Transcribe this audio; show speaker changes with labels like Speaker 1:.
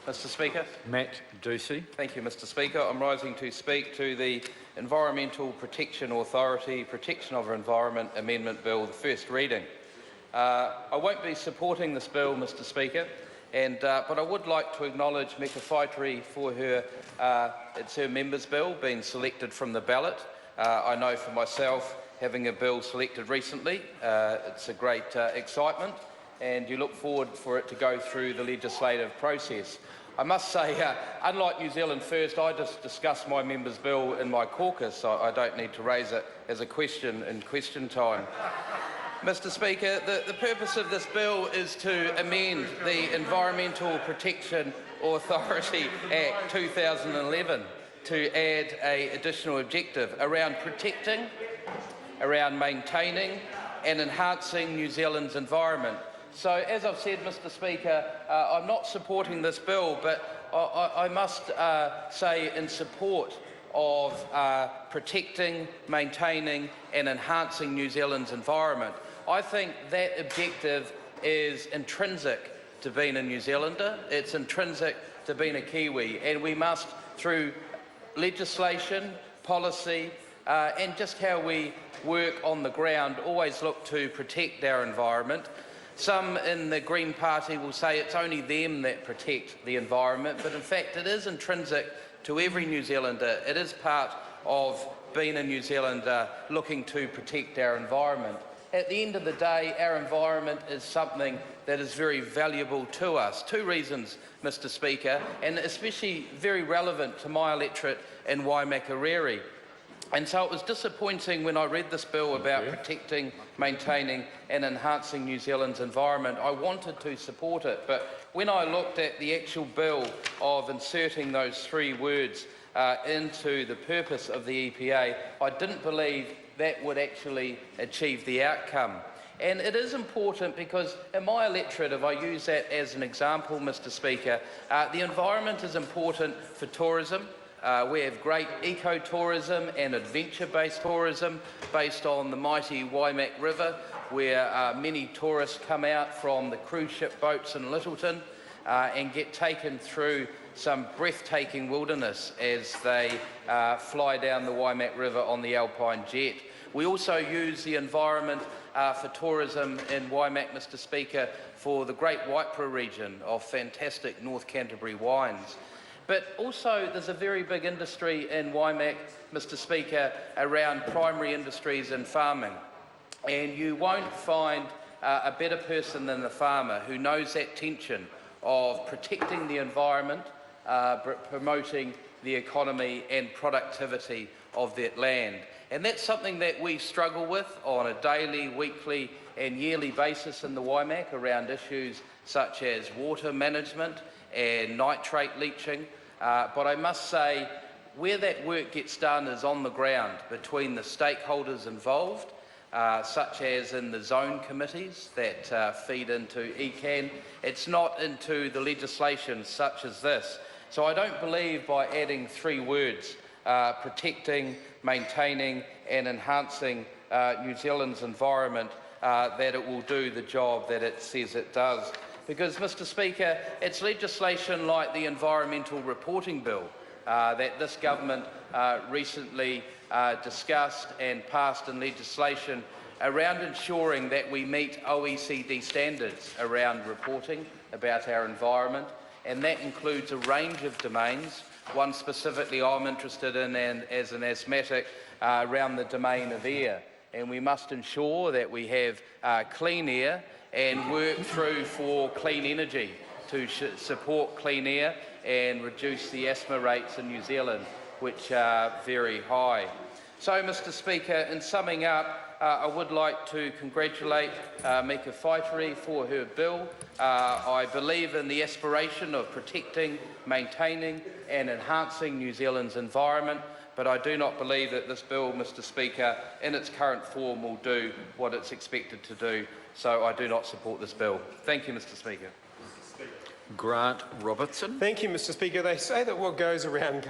Speaker 1: Mr Speaker.
Speaker 2: Matt Ducey.
Speaker 1: Thank you, Mr Speaker. I'm rising to speak to the Environmental Protection Authority Protection of Environment Amendment Bill, the first reading. I won't be supporting this bill, Mr Speaker, but I would like to acknowledge Meka Whaitiri for it's her member's bill being selected from the ballot. I know for myself, having a bill selected recently, it's a great excitement, and you look forward for it to go through the legislative process. I must say, unlike New Zealand First, I just discussed my member's bill in my caucus, so I don't need to raise it as a question in question time. Mr Speaker, the purpose of this bill is to amend the Environmental Protection Authority Act 2011 to add an additional objective around protecting, around maintaining and enhancing New Zealand's environment. So, as I've said, Mr Speaker, I'm not supporting this bill, but I must say in support of protecting, maintaining and enhancing New Zealand's environment. I think that objective is intrinsic to being a New Zealander, it's intrinsic to being a Kiwi, and we must, through legislation, policy and just how we work on the ground, always look to protect our environment. Some in the Green Party will say it's only them that protect the environment, but in fact it is intrinsic to every New Zealander. It is part of being a New Zealander looking to protect our environment. At the end of the day, our environment is something that is very valuable to us. Two reasons, Mr Speaker, and especially very relevant to my electorate in Waimakariri. And so it was disappointing when I read this bill about protecting, maintaining and enhancing New Zealand's environment. I wanted to support it, but when I looked at the actual bill of inserting those three words into the purpose of the EPA, I didn't believe that would actually achieve the outcome. And it is important because in my electorate, if I use that as an example, Mr Speaker, the environment is important for tourism. We have great eco-tourism and adventure-based tourism based on the mighty Waimak River, where many tourists come out from the cruise ship boats in Littleton and get taken through some breathtaking wilderness as they fly down the Waimak River on the Alpine Jet. We also use the environment for tourism in Waimak, Mr Speaker, for the Great Waipara region of fantastic North Canterbury wines. But also there's a very big industry in Waimak, Mr Speaker, around primary industries and farming. And you won't find a better person than the farmer who knows that tension of protecting the environment, promoting the economy and productivity of that land. And that's something that we struggle with on a daily, weekly and yearly basis in the Waimak around issues such as water management and nitrate leaching. But I must say, where that work gets done is on the ground between the stakeholders involved, such as in the zone committees that feed into ECAN. It's not into the legislation such as this. So I don't believe by adding three words, protecting, maintaining and enhancing New Zealand's environment, that it will do the job that it says it does. Because, Mr Speaker, it's legislation like the Environmental Reporting Bill that this government recently discussed and passed in legislation around ensuring that we meet OECD standards around reporting about our environment, and that includes a range of domains. One specifically I'm interested in as an asthmatic around the domain of air, and we must ensure that we have clean air and work through for clean energy to support clean air and reduce the asthma rates in New Zealand, which are very high. So, Mr Speaker, in summing up, I would like to congratulate Meka Whaitiri for her bill. I believe in the aspiration of protecting, maintaining and enhancing New Zealand's environment, but I do not believe that this bill, Mr Speaker, in its current form will do what it's expected to do. So I do not support this bill. Thank you, Mr Speaker.
Speaker 2: Grant Robertson.
Speaker 3: Thank you, Mr Speaker. They say that what goes around comes